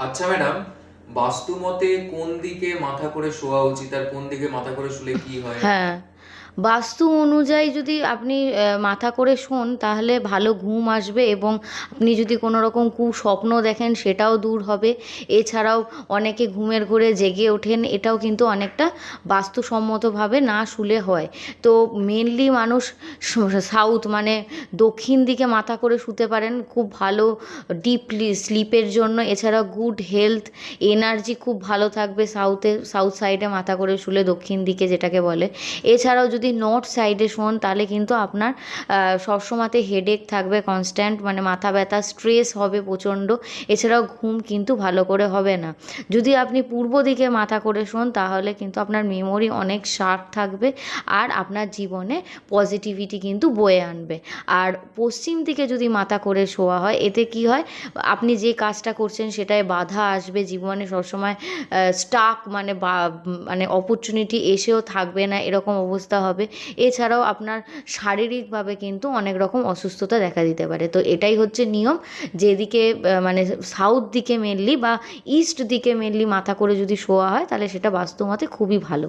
আচ্ছা ম্যাডাম, বাস্তু মতে কোন দিকে মাথা করে শোয়া উচিত আর কোন দিকে মাথা করে শুলে কি হয়? হ্যাঁ, বাস্তু অনুযায়ী যদি আপনি মাথা করে শোন তাহলে ভালো ঘুম আসবে, এবং আপনি যদি কোনো রকম কুস্বপ্ন দেখেন সেটাও দূর হবে। এছাড়াও অনেকে ঘুমের ঘোরে জেগে ওঠেন, এটাও কিন্তু অনেকটা বাস্তুসম্মতভাবে না শুলে হয়। তো মেনলি মানুষ সাউথ মানে দক্ষিণ দিকে মাথা করে শুতে পারেন, খুব ভালো ডিপলি স্লিপের জন্য। এছাড়াও গুড হেলথ, এনার্জি খুব ভালো থাকবে সাউথ সাইডে মাথা করে শুলে, দক্ষিণ দিকে যেটাকে বলে। এছাড়াও যদি নর্থ সাইডে শোন তাহলে কিন্তু আপনার সবসময়তে হেডেক থাকবে কনস্ট্যান্ট, মানে মাথা ব্যথা, স্ট্রেস হবে প্রচণ্ড। এছাড়াও ঘুম কিন্তু ভালো করে হবে না। যদি আপনি পূর্ব দিকে মাথা করে শোন তাহলে কিন্তু আপনার মেমোরি অনেক শার্প থাকবে, আর আপনার জীবনে পজিটিভিটি কিন্তু বয়ে আনবে। আর পশ্চিম দিকে যদি মাথা করে শোয়া হয়, এতে কি হয়, আপনি যে কাজটা করছেন সেটায় বাধা আসবে, জীবনে সবসময় স্টাক মানে মানে অপরচুনিটি এসেও থাকবে না, এরকম অবস্থা হবে। এছাড়াও আপনার শারীরিকভাবে কিন্তু অনেক রকম অসুস্থতা দেখা দিতে পারে। তো এটাই হচ্ছে নিয়ম, যেদিকে মানে সাউথ দিকে মেনলি বা ইস্ট দিকে মেনলি মাথা করে যদি শোয়া হয় তাহলে সেটা বাস্তুমতে খুবই ভালো।